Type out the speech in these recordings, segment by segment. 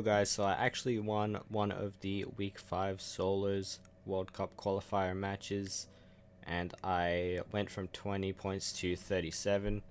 Yo guys, so I actually won one of the week 5 solos World Cup qualifier matches and I went from 20 points to 37.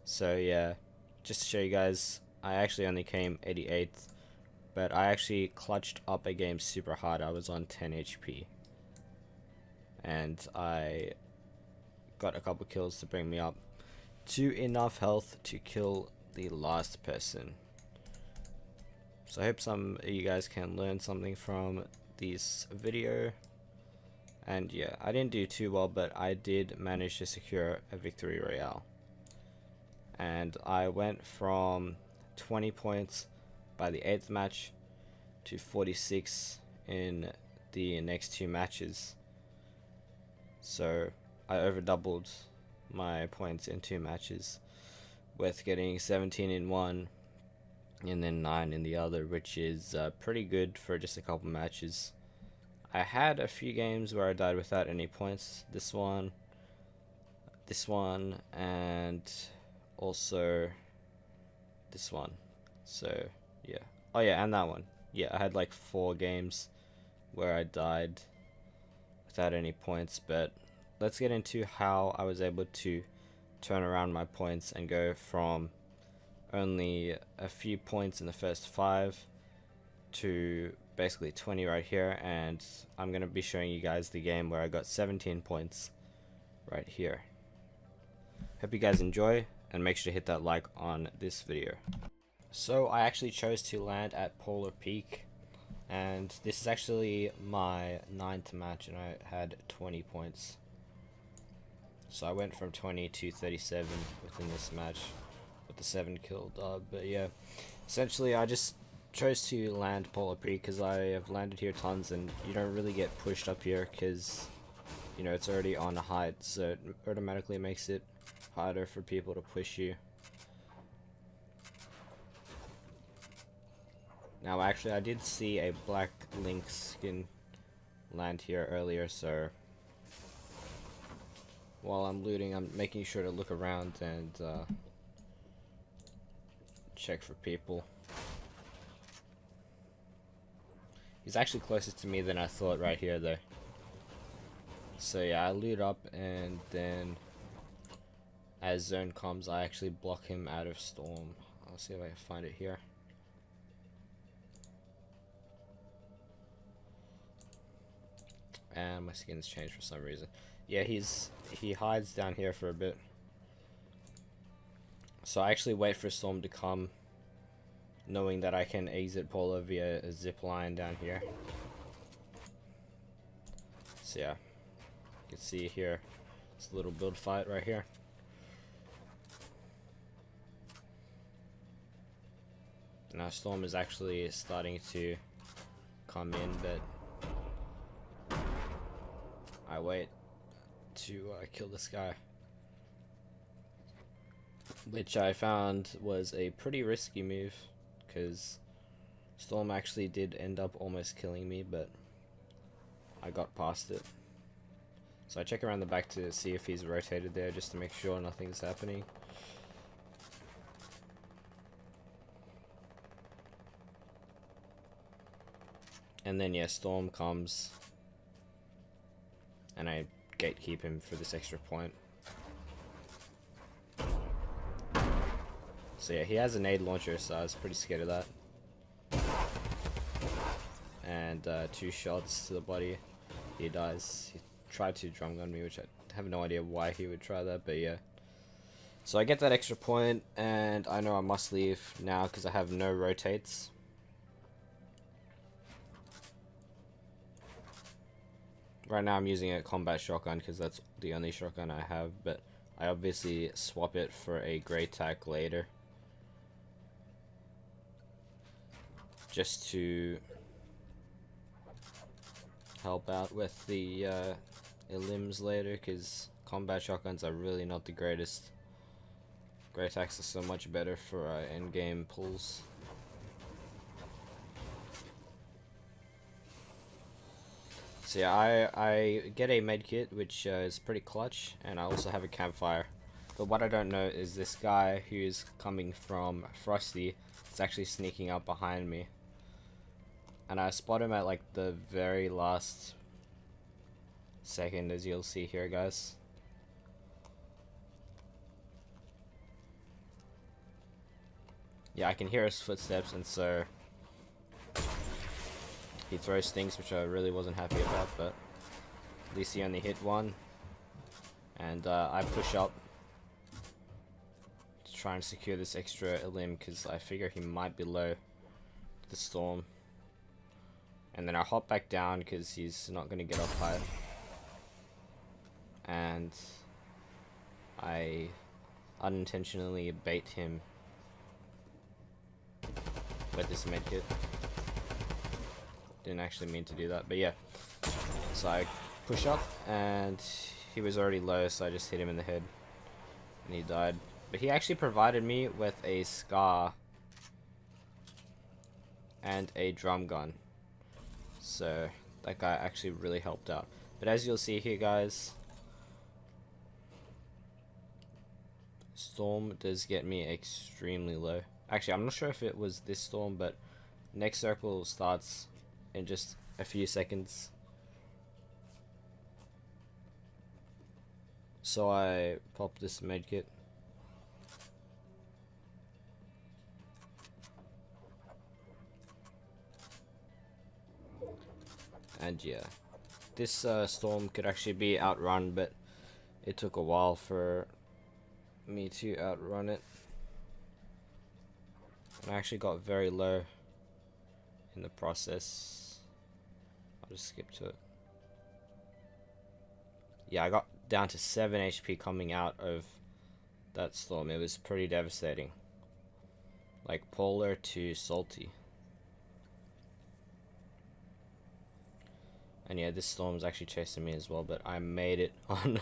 So yeah, just to show you guys, I actually only came 88th, but I actually clutched up a game super hard. I was on 10 HP and I got a couple kills to bring me up to enough health to kill the last person. So I hope some of you guys can learn something from this video. And yeah, I didn't do too well, but I did manage to secure a victory royale. And I went from 20 points by the 8th match to 46 in the next 2 matches. So I over doubled my points in 2 matches, with getting 17 in one and then 9 in the other, which is pretty good for just a couple matches. I had a few games where I died without any points. This one, and also this one. So yeah. Oh yeah, and that one. Yeah, I had like 4 games where I died without any points, but let's get into how I was able to turn around my points and go from only a few points in the first 5 to basically 20 right here. And I'm going to be showing you guys the game where I got 17 points right here. Hope you guys enjoy, and make sure to hit that like on this video. So I actually chose to land at Polar Peak, and this is actually my 9th match and I had 20 points. So I went from 20 to 37 within this match with the 7 kill dub. But yeah, essentially I just chose to land Polar Peak because I have landed here tons, and you don't really get pushed up here because, you know, it's already on a height, so it automatically makes it harder for people to push you. Now actually I did see a black link skin land here earlier, so while I'm looting, I'm making sure to look around and check for people. He's actually closest to me than I thought right here though. So yeah, I loot up, and then as zone comes, I actually block him out of storm. I'll see if I can find it here. And my skin's changed for some reason. Yeah, he hides down here for a bit. So I actually wait for storm to come, knowing that I can exit Polar via a zip line down here. So yeah, you can see here, it's a little build fight right here. Now storm is actually starting to come in, but I wait to kill this guy, which I found was a pretty risky move because storm actually did end up almost killing me, but I got past it. So I check around the back to see if he's rotated there, just to make sure nothing's happening. And then yeah, storm comes and I gatekeep him for this extra point. So yeah, he has a nade launcher, so I was pretty scared of that. And 2 shots to the body, he dies. He tried to drum gun me, which I have no idea why he would try that, but yeah. So I get that extra point, and I know I must leave now because I have no rotates. Right now I'm using a combat shotgun because that's the only shotgun I have, but I obviously swap it for a grey tac later, just to help out with the elims later, because combat shotguns are really not the greatest. Grey tacs are so much better for end game pulls. So yeah, I get a medkit, which is pretty clutch, and I also have a campfire. But what I don't know is this guy who's coming from Frosty is actually sneaking up behind me. And I spot him at like the very last second, as you'll see here, guys. Yeah, I can hear his footsteps, and so he throws things which I really wasn't happy about, but at least he only hit one. And I push up to try and secure this extra limb, because I figure he might be low to the storm. And then I hop back down because he's not going to get off high. And I unintentionally bait him with this medkit. Didn't actually mean to do that, but yeah. So I push up, and he was already low, so I just hit him in the head, and he died. But he actually provided me with a scar and a drum gun, so that guy actually really helped out. But as you'll see here, guys, storm does get me extremely low. Actually, I'm not sure if it was this storm, but next circle starts in just a few seconds. So I pop this medkit. And yeah, this storm could actually be outrun, but it took a while for me to outrun it. And I actually got very low in the process. I'll just skip to it. Yeah, I got down to 7 HP coming out of that storm. It was pretty devastating. Like polar to salty. And yeah, this storm's actually chasing me as well, but I made it on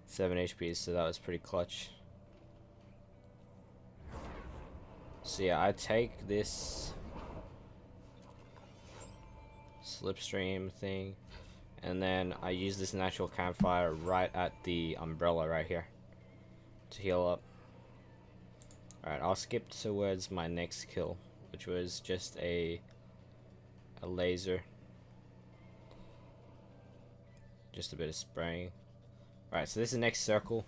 7 HP, so that was pretty clutch. So yeah, I take this slipstream thing, and then I use this natural campfire right at the umbrella right here to heal up. Alright, I'll skip towards my next kill, which was just a laser. Just a bit of spraying. Alright, so this is the next circle.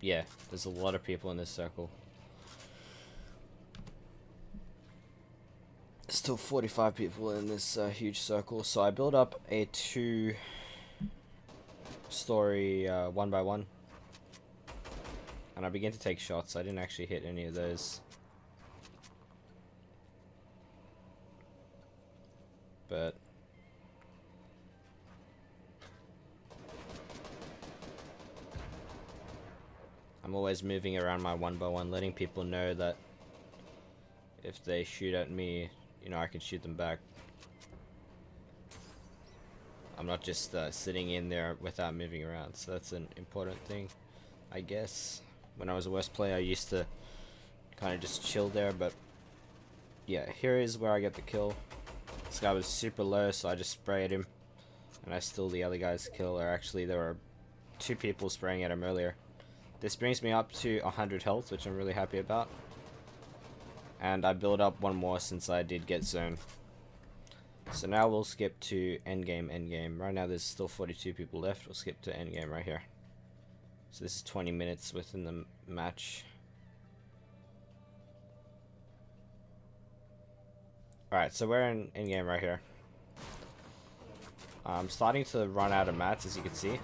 Yeah, there's a lot of people in this circle. Still 45 people in this huge circle, so I build up a 2-story 1x1, and I begin to take shots. I didn't actually hit any of those, but I'm always moving around my 1x1, letting people know that if they shoot at me, you know, I can shoot them back. I'm not just sitting in there without moving around, so that's an important thing, I guess. When I was a West player, I used to kind of just chill there, but yeah, here is where I get the kill. This guy was super low, so I just sprayed him, and I stole the other guy's kill, or actually there were 2 people spraying at him earlier. This brings me up to 100 health, which I'm really happy about. And I build up one more since I did get zone. So now we'll skip to endgame. Right now there's still 42 people left. We'll skip to endgame right here. So this is 20 minutes within the match. Alright, so we're in endgame right here. I'm starting to run out of mats, as you can see.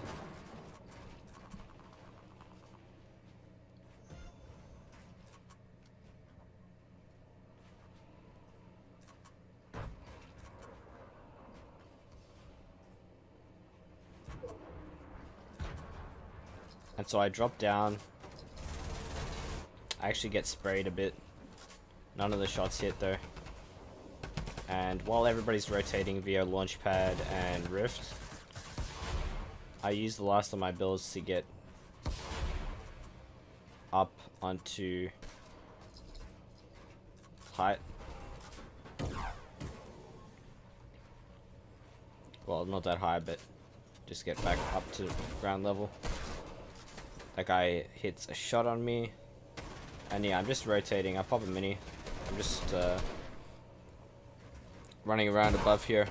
And so I drop down. I actually get sprayed a bit. None of the shots hit though. And while everybody's rotating via launchpad and rift, I use the last of my builds to get up onto height. Well, not that high, but just get back up to ground level. That guy hits a shot on me. And yeah, I'm just rotating. I pop a mini. I'm just running around above here.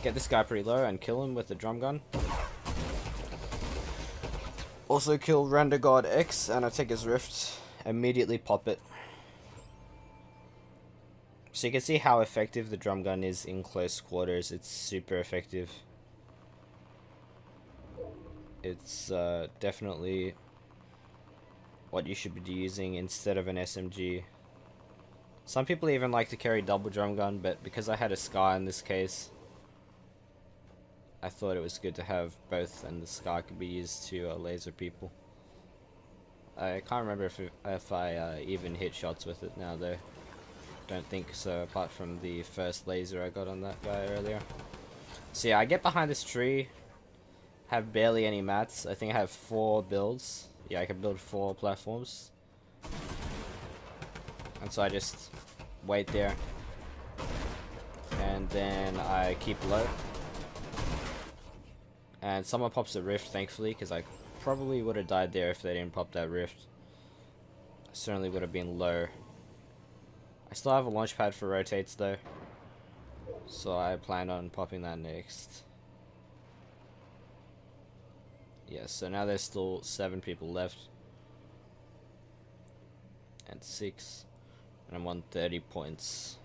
Get this guy pretty low and kill him with the drum gun. Also kill Render God X and I take his rift. Immediately pop it. So you can see how effective the drum gun is in close quarters. It's super effective. It's definitely what you should be using instead of an SMG. Some people even like to carry double drum gun, but because I had a Sky in this case, I thought it was good to have both, and the Sky could be used to laser people. I can't remember if I even hit shots with it now though. Don't think so, apart from the first laser I got on that guy earlier. So yeah, I get behind this tree, have barely any mats. I think I have 4 builds. Yeah, I can build 4 platforms. And so I just wait there. And then I keep low. And someone pops a rift, thankfully, because I probably would have died there if they didn't pop that rift. I certainly would have been low. I still have a launch pad for rotates though. So I plan on popping that next. Yeah, so now there's still 7 people left. And 6. And I'm on 30 points.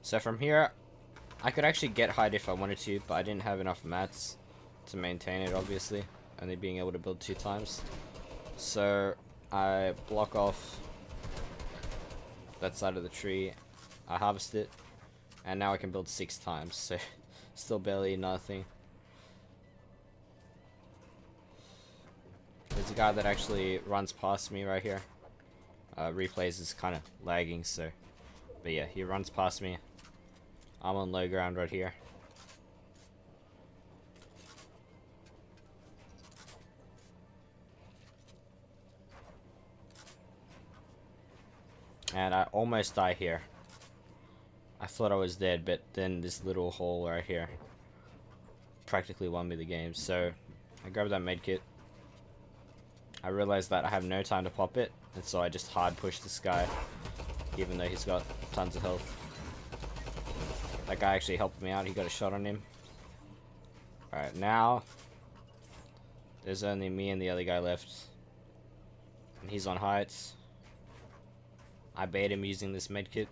So from here, I could actually get height if I wanted to, but I didn't have enough mats to maintain it, obviously. Only being able to build 2 times. So I block off that side of the tree. I harvest it. And now I can build 6 times, so still barely nothing. There's a guy that actually runs past me right here. Replays is kind of lagging, so... But yeah, he runs past me. I'm on low ground right here. And I almost die here. I thought I was dead, but then this little hole right here practically won me the game. So I grabbed that medkit. I realized that I have no time to pop it, and so I just hard pushed this guy, even though he's got tons of health. That guy actually helped me out. He got a shot on him. Alright, now there's only me and the other guy left. And he's on heights. I bait him using this medkit.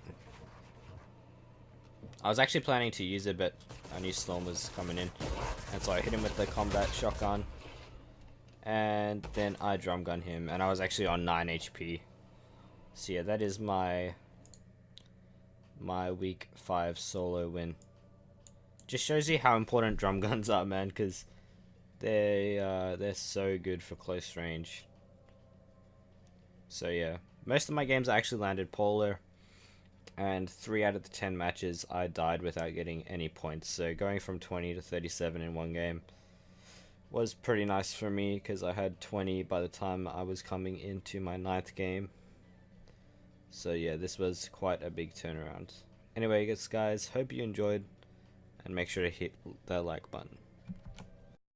I was actually planning to use it, but I knew Storm was coming in. And so I hit him with the combat shotgun. And then I drum gun him. And I was actually on 9 HP. So yeah, that is my week 5 solo win. Just shows you how important drum guns are, man, because they're so good for close range. So yeah, most of my games I actually landed polar, and 3 out of the 10 matches I died without getting any points. So going from 20 to 37 in one game was pretty nice for me, because I had 20 by the time I was coming into my 9th game. So yeah, this was quite a big turnaround. Anyway, guys, hope you enjoyed, and make sure to hit that like button.